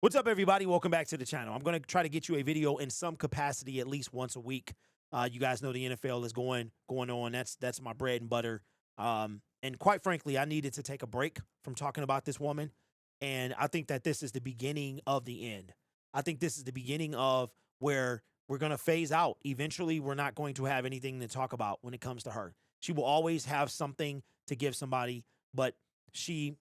What's up, everybody? Welcome back to the channel. I'm going to try to get you a video in some capacity at least once a week. You guys know the NFL is going on. That's my bread and butter. And quite frankly, I needed to take a break from talking about this woman. And I think that this is the beginning of the end. I think this is the beginning of where we're going to phase out. Eventually, we're not going to have anything to talk about when it comes to her. She will always have something to give somebody, but she's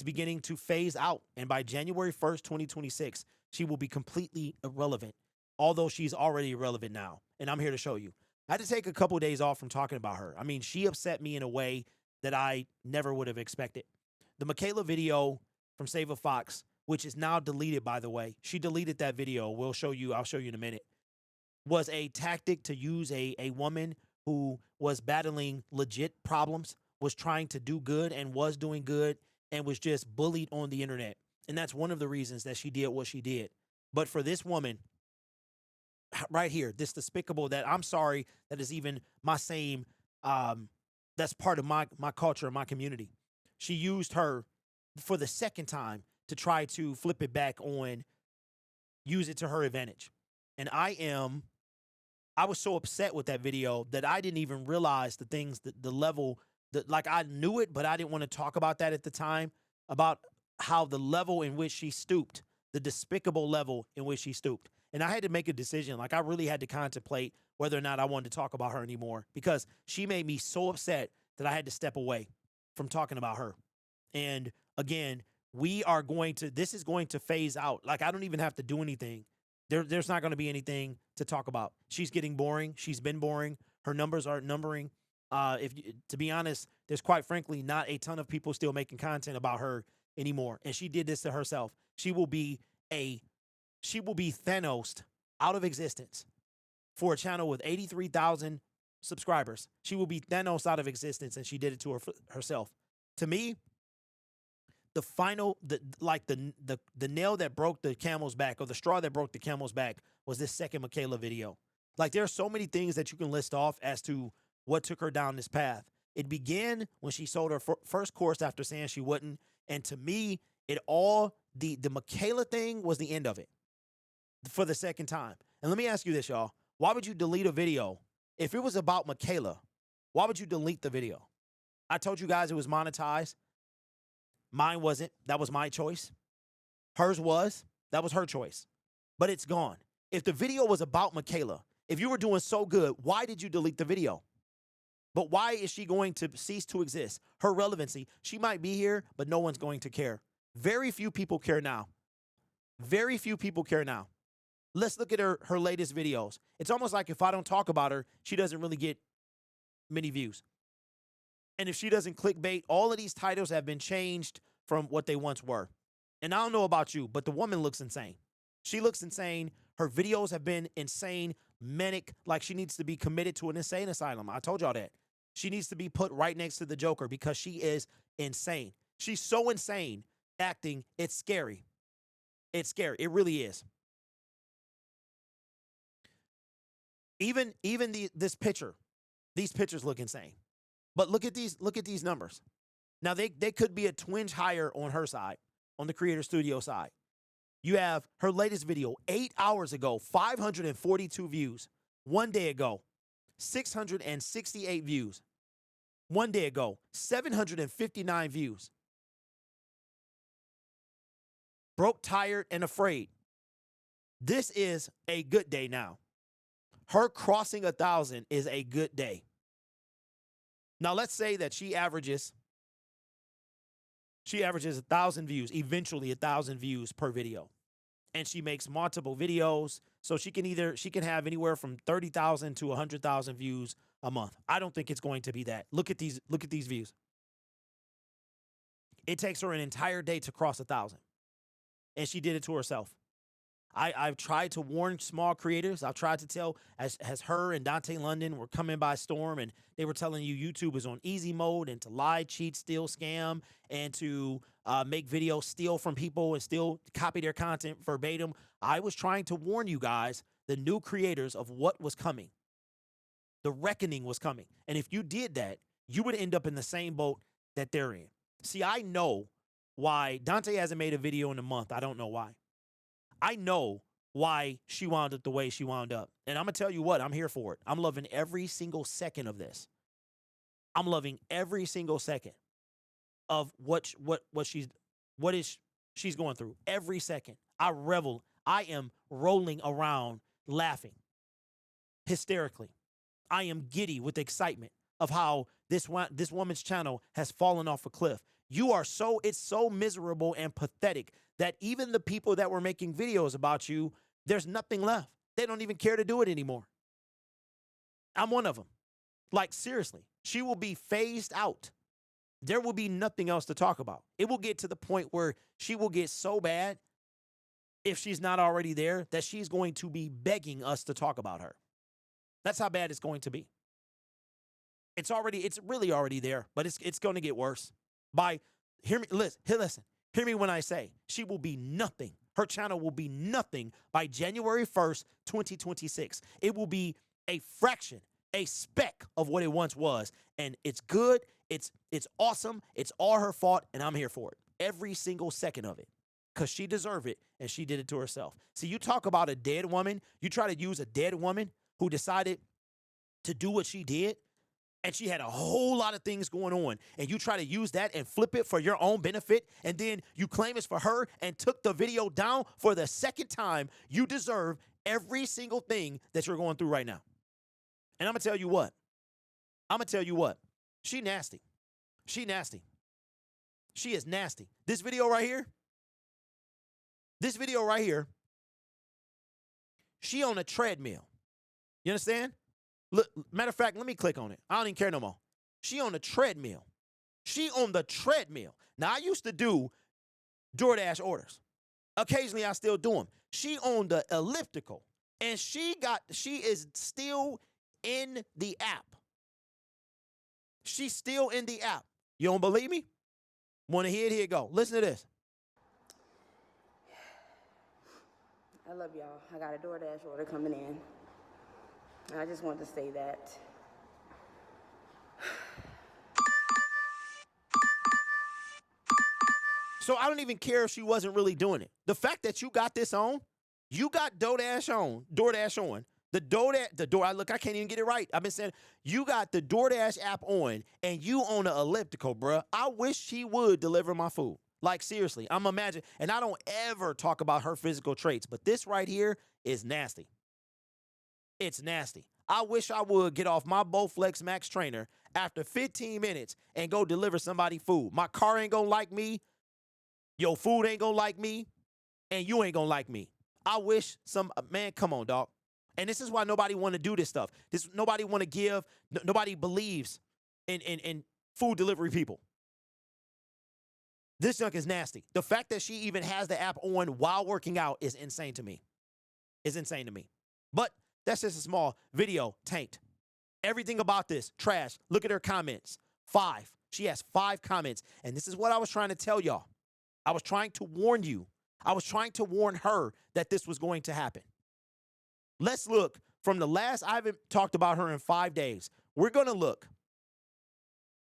beginning to phase out, and by January 1st, 2026, she will be completely irrelevant, although she's already irrelevant now, and I'm here to show you. I had to take a couple of days off from talking about her. I mean, she upset me in a way that I never would have expected. The Michaela video from Save a Fox, which is now deleted, by the way, she deleted that video. I'll show you in a minute, was a tactic to use a woman who was battling legit problems, was trying to do good and was doing good, and was just bullied on the internet. And that's one of the reasons that she did what she did. But for this woman right here, this despicable, that I'm sorry that is even my same, that's part of my culture and my community. She used her for the second time to try to flip it back on, use it to her advantage. And I was so upset with that video that I didn't even realize the things, the level, that, like, I knew it, but I didn't want to talk about that at the time, about how the level in which she stooped, the despicable level in which she stooped. And I had to make a decision. Like, I really had to contemplate whether or not I wanted to talk about her anymore, because she made me so upset that I had to step away from talking about her. And again, this is going to phase out. Like, I don't even have to do anything. There's not going to be anything to talk about. She's getting boring. She's been boring. Her numbers aren't numbering. To be honest, there's quite frankly not a ton of people still making content about her anymore. And she did this to herself. She will be Thanos out of existence for a channel with 83,000 subscribers. She will be Thanos out of existence, and she did it to herself. To me, the nail that broke the camel's back, or the straw that broke the camel's back, was this second Michaela video. Like, there are so many things that you can list off as to what took her down this path. It began when she sold her first course after saying she wouldn't. And to me, the Michaela thing was the end of it for the second time. And let me ask you this, y'all. Why would you delete a video? If it was about Michaela, why would you delete the video? I told you guys it was monetized. Mine wasn't. That was my choice. Hers was. That was her choice. But it's gone. If the video was about Michaela, if you were doing so good, why did you delete the video? But why is she going to cease to exist? Her relevancy, she might be here, but no one's going to care. Very few people care now. Very few people care now. Let's look at her latest videos. It's almost like if I don't talk about her, she doesn't really get many views. And if she doesn't clickbait, all of these titles have been changed from what they once were. And I don't know about you, but the woman looks insane. She looks insane. Her videos have been insane, manic, like she needs to be committed to an insane asylum. I told y'all that. She needs to be put right next to the Joker, because she is insane. She's so insane acting, it's scary. It's scary. It really is. Even this picture, these pictures look insane. But look at these numbers. Now, they could be a twinge higher on her side, on the Creator Studio side. You have her latest video 8 hours ago, 542 views. 1 day ago, 668 views. 1 day ago, 759 views. Broke, tired, and afraid. This is a good day now. Her crossing 1,000 is a good day. Now, let's say that she averages 1,000 views, eventually 1,000 views per video. And she makes multiple videos, so she can have anywhere from 30,000 to 100,000 views a month. I don't think it's going to be that. Look at these views. It takes her an entire day to cross 1,000. And she did it to herself. I've tried to warn small creators. I've tried to tell, as her and Dante London were coming by storm, and they were telling you YouTube is on easy mode, and to lie, cheat, steal, scam, and to make videos, steal from people, and still copy their content verbatim. I was trying to warn you guys, the new creators, of what was coming. The reckoning was coming. And if you did that, you would end up in the same boat that they're in. See, I know why Dante hasn't made a video in a month. I don't know why. I know why she wound up the way she wound up. And I'm going to tell you what, I'm here for it. I'm loving every single second of this. I'm loving every single second of what she's going through. Every second. I am rolling around laughing hysterically. I am giddy with excitement of how this woman's channel has fallen off a cliff. It's so miserable and pathetic that even the people that were making videos about you, there's nothing left. They don't even care to do it anymore. I'm one of them. Like, seriously, she will be phased out. There will be nothing else to talk about. It will get to the point where she will get so bad, if she's not already there, that she's going to be begging us to talk about her. That's how bad it's going to be. It's really already there, but it's going to get worse. Listen, hear me when I say she will be nothing. Her channel will be nothing by January 1st, 2026. It will be a fraction, a speck of what it once was. And it's good. It's awesome. It's all her fault, and I'm here for it. Every single second of it. Because she deserved it, and she did it to herself. See, you talk about a dead woman. You try to use a dead woman who decided to do what she did, and she had a whole lot of things going on, and you try to use that and flip it for your own benefit, and then you claim it's for her and took the video down for the second time. You deserve every single thing that you're going through right now. And I'm going to tell you what. She nasty. She nasty. She is nasty. This video right here, she on a treadmill. You understand? Look, matter of fact, let me click on it. I don't even care no more. She on the treadmill. Now, I used to do DoorDash orders. Occasionally, I still do them. She on the elliptical, and she is still in the app. She's still in the app. You don't believe me? Want to hear it? Here you go. Listen to this. I love y'all. I got a DoorDash order coming in. I just wanted to say that. So I don't even care if she wasn't really doing it. The fact that you got this on, you got DoorDash on, I can't even get it right. I've been saying, you got the DoorDash app on, and you on an elliptical, bruh. I wish she would deliver my food. Like, seriously, I'm imagining, and I don't ever talk about her physical traits, but this right here is nasty. It's nasty. I wish I would get off my Bowflex Max trainer after 15 minutes and go deliver somebody food. My car ain't gonna like me, your food ain't gonna like me, and you ain't gonna like me. I wish man, come on, dog. And this is why nobody want to do this stuff. Nobody want to give, nobody believes in food delivery people. This junk is nasty. The fact that she even has the app on while working out is insane to me. But that's just a small video tanked. Everything about this, trash. Look at her comments. 5. She has 5 comments. And this is what I was trying to tell y'all. I was trying to warn you. I was trying to warn her that this was going to happen. Let's look from the last, I haven't talked about her in 5 days. We're going to look.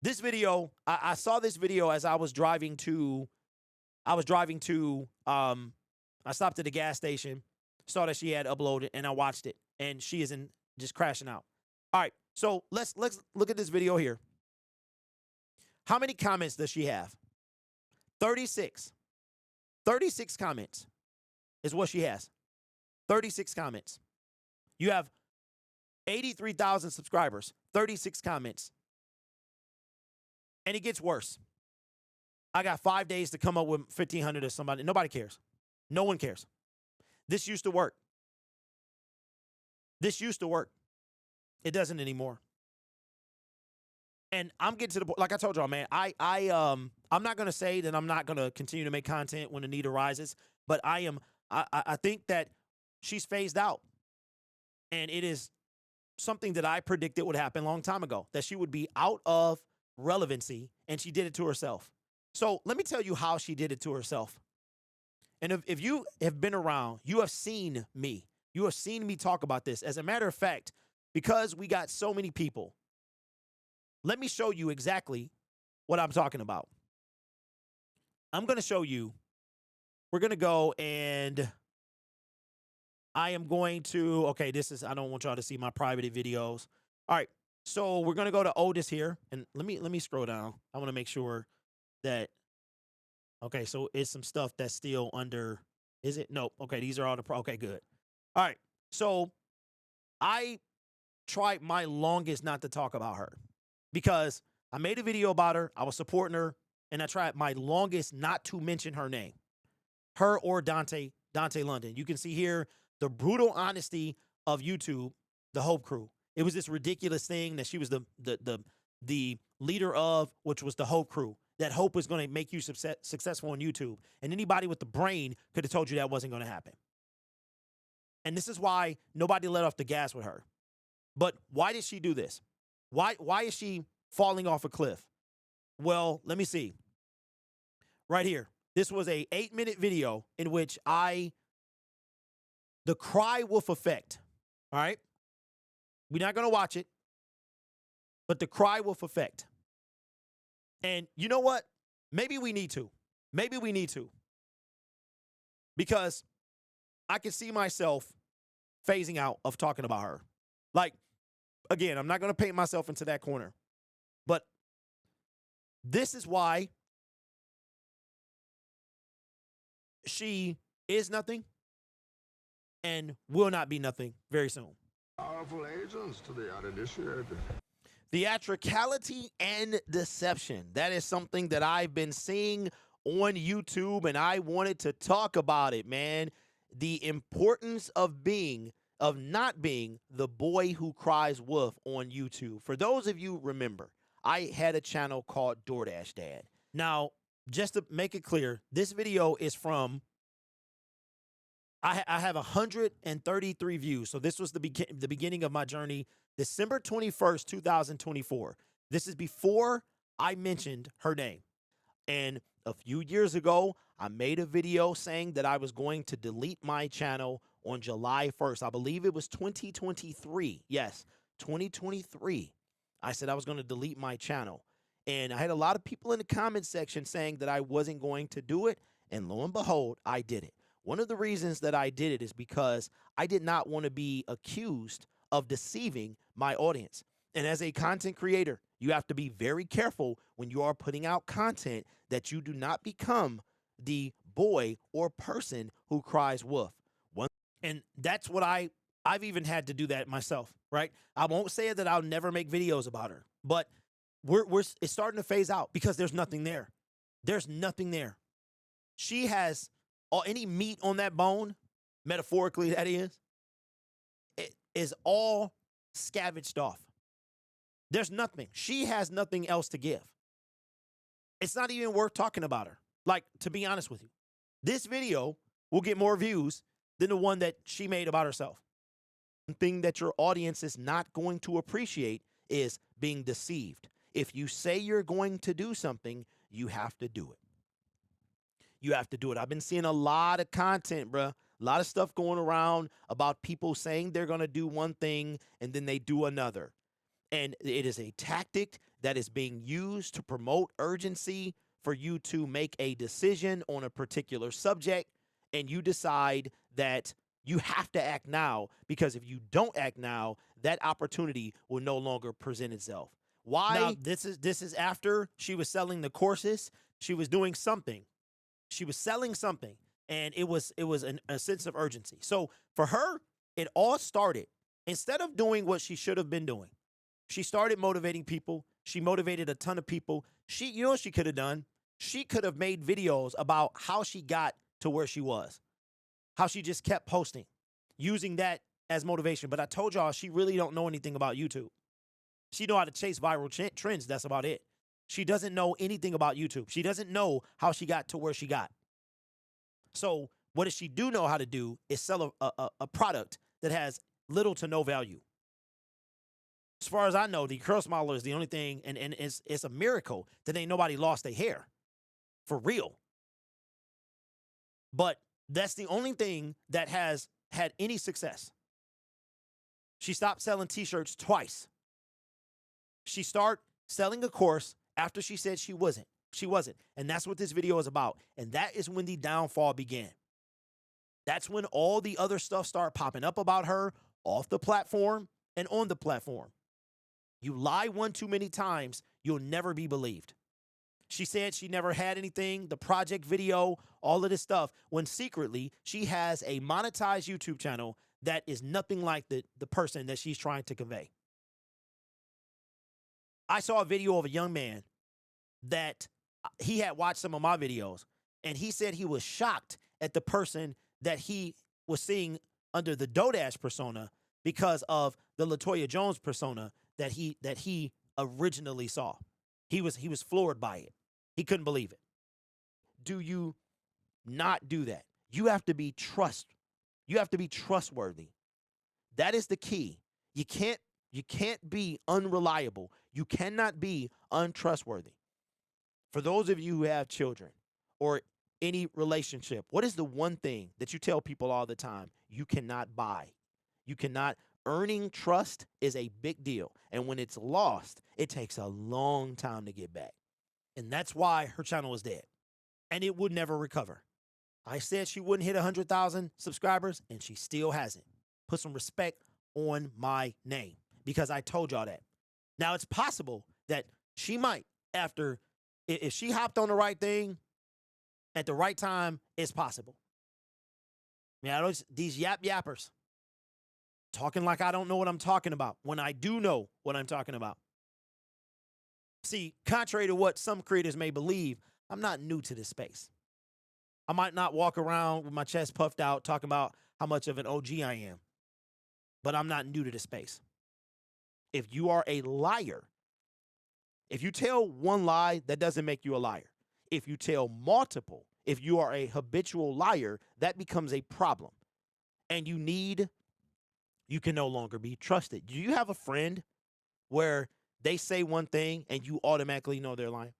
This video, I saw this video as I stopped at the gas station, saw that she had uploaded, and I watched it, and she isn't just crashing out. All right, so let's look at this video here. How many comments does she have? 36. 36 comments is what she has. 36 comments. You have 83,000 subscribers, 36 comments. And it gets worse. I got 5 days to come up with 1,500 or somebody. Nobody cares. No one cares. This used to work. It doesn't anymore. And I'm getting to the point, like I told y'all, man, I'm not going to say that I'm not going to continue to make content when the need arises, but I think that she's phased out. And it is something that I predicted would happen a long time ago, that she would be out of relevancy, and she did it to herself. So let me tell you how she did it to herself. And if you have been around, you have seen me. You have seen me talk about this. As a matter of fact, because we got so many people, let me show you exactly what I'm talking about. I'm going to show you. We're going to go and I am going to, okay, I don't want y'all to see my private videos. All right. So we're going to go to Otis here and let me scroll down. I want to make sure that, okay, so it's some stuff that's still under, is it? No. Okay. These are all okay, good. All right. So I tried my longest not to talk about her because I made a video about her. I was supporting her and I tried my longest not to mention her name, her or Dante London. You can see here the brutal honesty of YouTube, the Hope Crew. It was this ridiculous thing that she was the leader of, which was the Hope Crew. That Hope was going to make you successful on YouTube. And anybody with the brain could have told you that wasn't going to happen. And this is why nobody let off the gas with her. But why did she do this? Why is she falling off a cliff? Well, let me see. Right here. This was a 8-minute video in which the cry wolf effect. All right. We're not going to watch it, but the cry wolf effect. And you know what? Maybe we need to. Maybe we need to. Because I can see myself phasing out of talking about her. Like, again, I'm not going to paint myself into that corner. But this is why she is nothing and will not be nothing very soon. Powerful agents to the uninitiated. Theatricality and deception. That is something that I've been seeing on YouTube, and I wanted to talk about it, man. The importance of not being the boy who cries wolf on YouTube. For those of you remember, I had a channel called DoorDash Dad. Now, just to make it clear, this video is from, I have 133 views. So this was the beginning of my journey, December 21st, 2024. This is before I mentioned her name. And a few years ago, I made a video saying that I was going to delete my channel on July 1st. I believe it was 2023. Yes, 2023. I said I was going to delete my channel. And I had a lot of people in the comment section saying that I wasn't going to do it. And lo and behold, I did it. One of the reasons that I did it is because I did not want to be accused of deceiving my audience. And as a content creator, you have to be very careful when you are putting out content that you do not become the boy or person who cries wolf. And that's what I've even had to do that myself, right? I won't say that I'll never make videos about her, but it's starting to phase out because there's nothing there. There's nothing there. She has any meat on that bone, metaphorically that is, it is all scavenged off. There's nothing. She has nothing else to give. It's not even worth talking about her. Like, to be honest with you, this video will get more views than the one that she made about herself. One thing that your audience is not going to appreciate is being deceived. If you say you're going to do something, you have to do it. You have to do it. I've been seeing a lot of content, bruh. A lot of stuff going around about people saying they're going to do one thing and then they do another. And it is a tactic that is being used to promote urgency for you to make a decision on a particular subject. And you decide that you have to act now, because if you don't act now, that opportunity will no longer present itself. Why? Now, this is after she was selling the courses. She was doing something. She was selling something, and it was a sense of urgency. So for her, it all started. Instead of doing what she should have been doing, she started motivating people. She motivated a ton of people. You know what she could have done? She could have made videos about how she got to where she was, how she just kept posting, using that as motivation. But I told y'all, she really don't know anything about YouTube. She know how to chase viral trends. That's about it. She doesn't know anything about YouTube. She doesn't know how she got to where she got. So what does she do know how to do is sell a product that has little to no value. As far as I know, the Curl Smiler is the only thing, and it's a miracle that ain't nobody lost their hair. For real. But that's the only thing that has had any success. She stopped selling t-shirts twice. She started selling a course after she said she wasn't. She wasn't. And that's what this video is about. And that is when the downfall began. That's when all the other stuff started popping up about her off the platform and on the platform. You lie one too many times, you'll never be believed. She said she never had anything, the project video, all of this stuff, when secretly she has a monetized YouTube channel that is nothing like the person that she's trying to convey. I saw a video of a young man that he had watched some of my videos, and he said he was shocked at the person that he was seeing under the Dodash persona because of the LaToya Jones persona that he originally saw. He was floored by it. He couldn't believe it. Do you not do that? You have to be trustworthy. That is the key. You can't be unreliable. You cannot be untrustworthy. For those of you who have children or any relationship, what is the one thing that you tell people all the time you cannot buy? You cannot. Earning trust is a big deal. And when it's lost, it takes a long time to get back. And that's why her channel is dead. And it would never recover. I said she wouldn't hit 100,000 subscribers, and she still hasn't. Put some respect on my name because I told y'all that. Now, it's possible that she might, if she hopped on the right thing at the right time, it's possible. Yeah, these yappers talking like I don't know what I'm talking about when I do know what I'm talking about. See, contrary to what some creators may believe, I'm not new to this space. I might not walk around with my chest puffed out talking about how much of an OG I am, but I'm not new to this space. If you are a liar, if you tell one lie, that doesn't make you a liar. If you tell multiple, if you are a habitual liar, that becomes a problem. And you can no longer be trusted. Do you have a friend where they say one thing and you automatically know they're lying?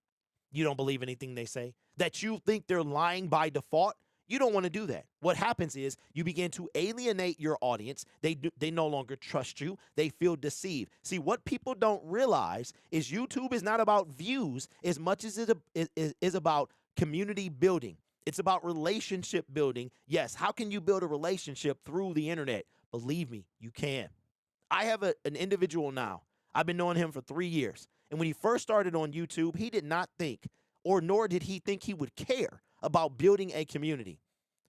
You don't believe anything they say? That you think they're lying by default? You don't want to do that. What happens is you begin to alienate your audience. They no longer trust you. They feel deceived. See, what people don't realize is YouTube is not about views as much as it is about community building. It's about relationship building. Yes, how can you build a relationship through the internet? Believe me, you can. I have an individual now. I've been knowing him for 3 years. And when he first started on YouTube, he did not think, or nor did he think he would care about building a community.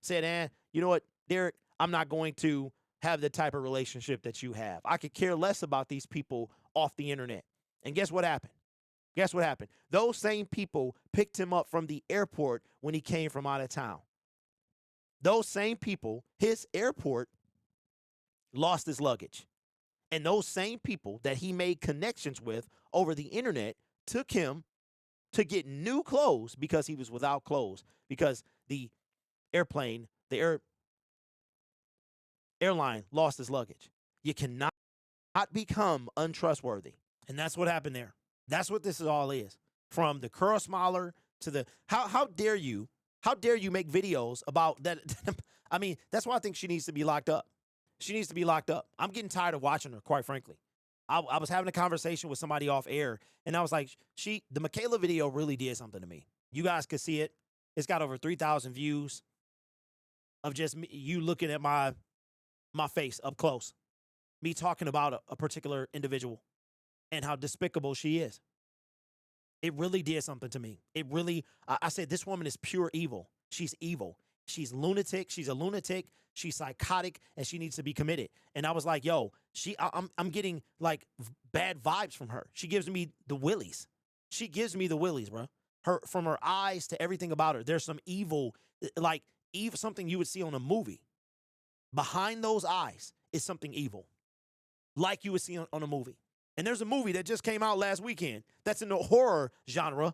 Said, you know what, Derek, I'm not going to have the type of relationship that you have. I could care less about these people off the internet. And guess what happened? Guess what happened? Those same people picked him up from the airport when he came from out of town. Those same people, his airport lost his luggage. And those same people that he made connections with over the internet took him to get new clothes because he was without clothes, because the airline lost his luggage. You cannot become untrustworthy. And that's what happened there. That's what this all is. From the curl smiler to the how dare you make videos about that? I mean, that's why I think she needs to be locked up. She needs to be locked up. I'm getting tired of watching her, quite frankly. I was having a conversation with somebody off air, and I was like, the Michaela video really did something to me. You guys could see it. It's got over 3,000 views of just you looking at my face up close, me talking about a particular individual and how despicable she is. It really did something to me. It really, I said, this woman is pure evil. She's evil. She's lunatic. She's a lunatic. She's psychotic, and she needs to be committed. And I was like, yo, I'm getting like bad vibes from her. She gives me the willies. She gives me the willies, bro. From her eyes to everything about her. There's some evil, like something you would see on a movie. Behind those eyes is something evil, like you would see on a movie. And there's a movie that just came out last weekend that's in the horror genre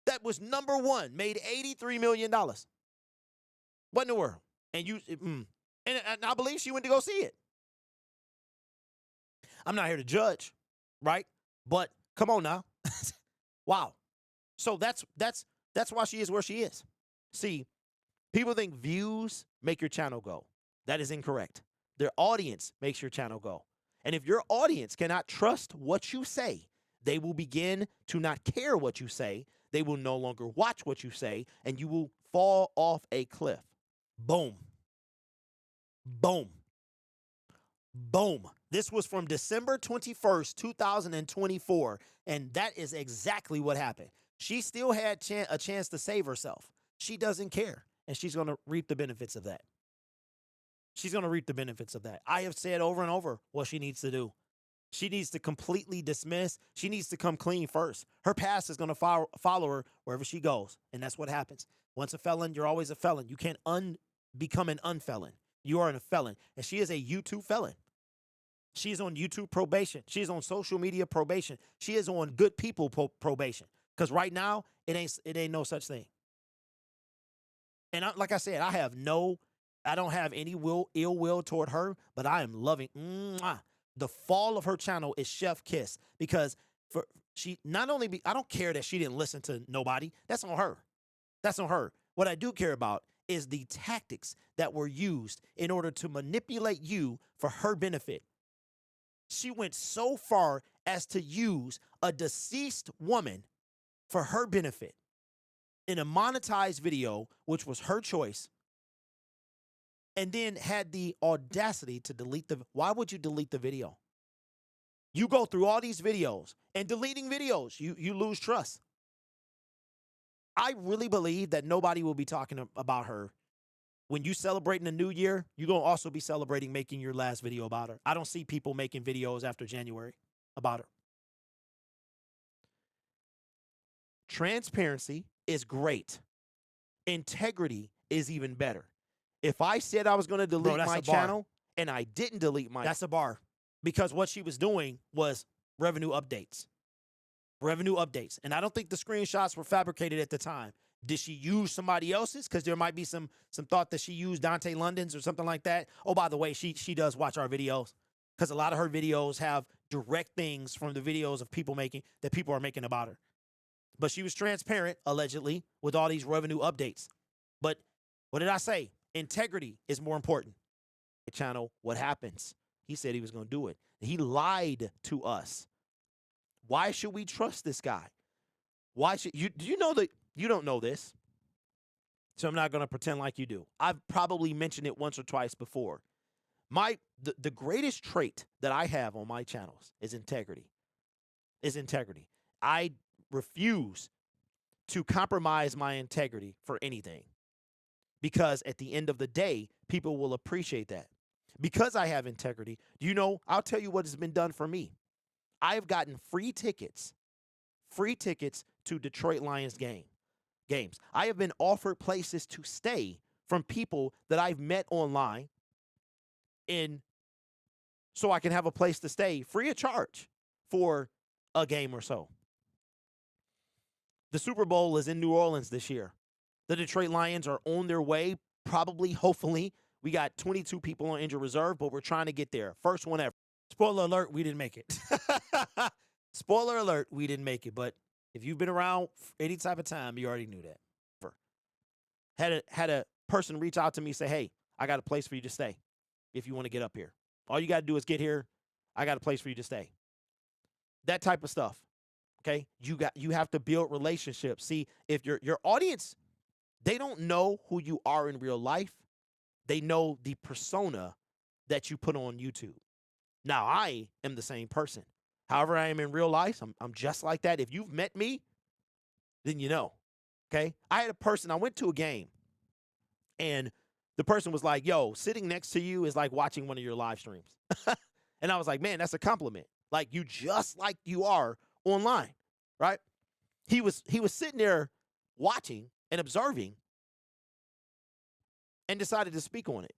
that was #1, made $83 million. What in the world? And I believe she went to go see it. I'm not here to judge, right? But come on now. Wow. So that's why she is where she is. See, people think views make your channel go. That is incorrect. Their audience makes your channel go. And if your audience cannot trust what you say, they will begin to not care what you say. They will no longer watch what you say, and you will fall off a cliff. Boom. Boom. Boom. This was from December 21st, 2024, and that is exactly what happened. She still had a chance to save herself. She doesn't care, and she's going to reap the benefits of that. She's going to reap the benefits of that. I have said over and over what she needs to do. She needs to completely dismiss. She needs to come clean first. Her past is going to follow her wherever she goes, and that's what happens. Once a felon, you're always a felon. You can't become an unfelon. You are a felon, and she is a YouTube felon. She is on YouTube probation. She is on social media probation. She is on good people probation, because right now it ain't no such thing. And like I said, I don't have any ill will toward her, but I am loving. The fall of her channel is chef kiss, because she not only I don't care that she didn't listen to nobody. That's on her. That's on her. What I do care about is the tactics that were used in order to manipulate you for her benefit. She went so far as to use a deceased woman for her benefit in a monetized video, which was her choice, and then had the audacity to delete why would you delete the video? You go through all these videos, and deleting videos, you lose trust. I really believe that nobody will be talking about her. When you celebrating the new year, you're going to also be celebrating making your last video about her. I don't see people making videos after January about her. Transparency is great. Integrity is even better. If I said I was going to delete my channel and I didn't delete that's a bar. Because what she was doing was revenue updates. Revenue updates. And I don't think the screenshots were fabricated at the time. Did she use somebody else's? Because there might be some thought that she used Dante London's or something like that. Oh, by the way, she does watch our videos, because a lot of her videos have direct things from the videos of people are making about her. But she was transparent, allegedly, with all these revenue updates. But what did I say? Integrity is more important. The channel, what happens? He said he was going to do it. He lied to us. Why should we trust this guy? Why should you? Do you know that you don't know this? So I'm not going to pretend like you do. I've probably mentioned it once or twice before. The greatest trait that I have on my channels is integrity. I refuse to compromise my integrity for anything, because at the end of the day, people will appreciate that. Because I have integrity, I'll tell you what has been done for me. I've gotten free tickets to Detroit Lions games. I have been offered places to stay from people that I've met online, so I can have a place to stay free of charge for a game or so. The Super Bowl is in New Orleans this year. The Detroit Lions are on their way, probably, hopefully. We got 22 people on injured reserve, but we're trying to get there. First one ever. Spoiler alert, we didn't make it. Spoiler alert, we didn't make it. But if you've been around any type of time, you already knew that. Had a person reach out to me, say, hey, I got a place for you to stay if you want to get up here. All you got to do is get here. I got a place for you to stay. That type of stuff. Okay? You have to build relationships. See, if your audience, they don't know who you are in real life. They know the persona that you put on YouTube. Now, I am the same person. However I am in real life, I'm just like that. If you've met me, then you know. Okay? I had a person, I went to a game, and the person was like, yo, sitting next to you is like watching one of your live streams. And I was like, man, that's a compliment. Like, you just like you are online, right? He was sitting there watching and observing and decided to speak on it.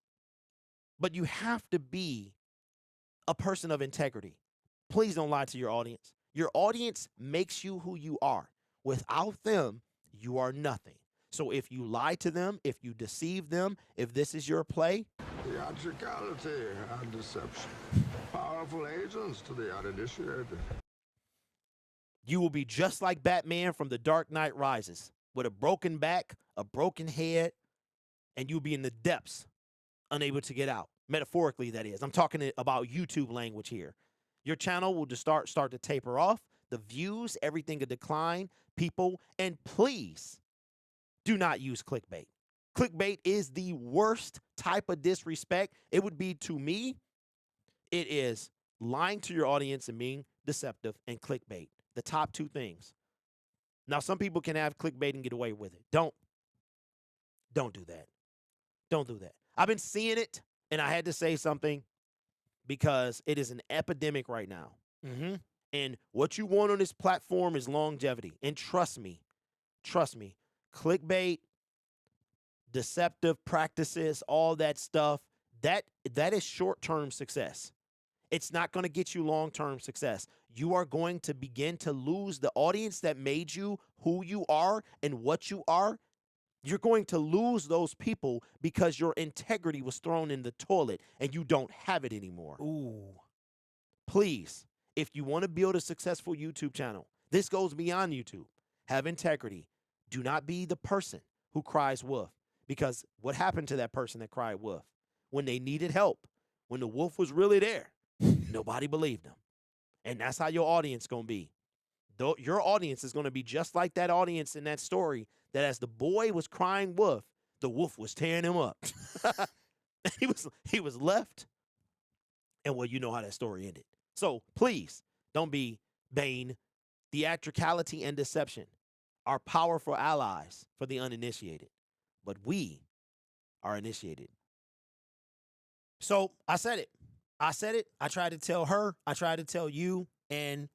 But you have to be a person of integrity. Please don't lie to your audience. Your audience makes you who you are. Without them, you are nothing. So if you lie to them, if you deceive them, if this is your play, theatricality and deception. Powerful agents to the uninitiated. You will be just like Batman from The Dark Knight Rises, with a broken back, a broken head, and you'll be in the depths, unable to get out. Metaphorically, that is. I'm talking about YouTube language here. Your channel will just start to taper off. the views, everything a decline, people, and please do not use clickbait. Clickbait is the worst type of disrespect. It would be to me, it is lying to your audience and being deceptive, and clickbait. The top two things. Now, some people can have clickbait and get away with it. Don't do that. Don't do that. I've been seeing it, and I had to say something because it is an epidemic right now. And what you want on this platform is longevity. And trust me, clickbait, deceptive practices, all that stuff, that is short-term success. It's not going to get you long-term success. You are going to begin to lose the audience that made you who you are and what you are. You're going to lose those people because your integrity was thrown in the toilet and you don't have it anymore. Ooh. Please, if you want to build a successful YouTube channel, this goes beyond YouTube. Have integrity. Do not be the person who cries wolf, because what happened to that person that cried wolf? When they needed help, when the wolf was really there, nobody believed them. And that's how your audience going to be. Your audience is going to be just like that audience in that story, that as the boy was crying wolf, the wolf was tearing him up. he was left. And well, you know how that story ended. So please don't be vain. Theatricality and deception are powerful allies for the uninitiated, but we are initiated. So I said it. I tried to tell her. I tried to tell you, and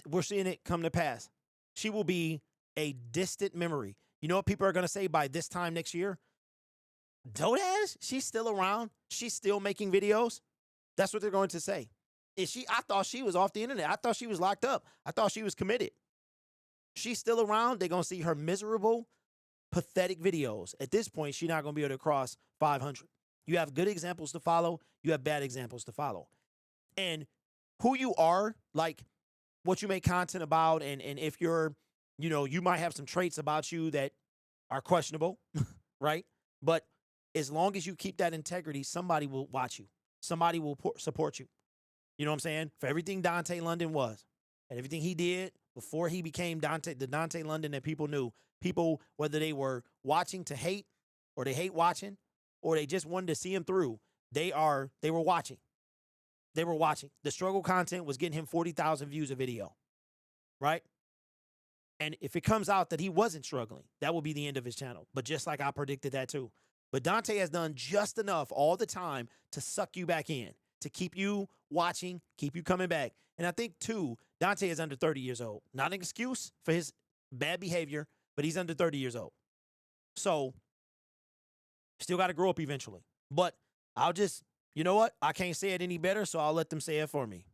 we're seeing it come to pass. She will be a distant memory. You know what people are going to say by this time next year? Dodash, she's still around. She's still making videos. That's what they're going to say. I thought she was off the internet. I thought she was locked up. I thought she was committed. She's still around. They're going to see her miserable, pathetic videos. At this point, she's not going to be able to cross 500. You have good examples to follow. You have bad examples to follow. And who you are, like what you make content about, and if you're, you might have some traits about you that are questionable, right? But as long as you keep that integrity, somebody will watch you. Somebody will support you. You know what I'm saying? For everything Dante London was and everything he did before he became the Dante London that people knew, people, whether they were watching to hate or they hate watching or they just wanted to see him through, they were watching. They were watching. The struggle content was getting him 40,000 views a video, right? And if it comes out that he wasn't struggling, that will be the end of his channel. But just like I predicted that too. But Dante has done just enough all the time to suck you back in, to keep you watching, keep you coming back. And I think, too, Dante is under 30 years old. Not an excuse for his bad behavior, but he's under 30 years old. So, still got to grow up eventually. But I'll just, you know what? I can't say it any better, so I'll let them say it for me.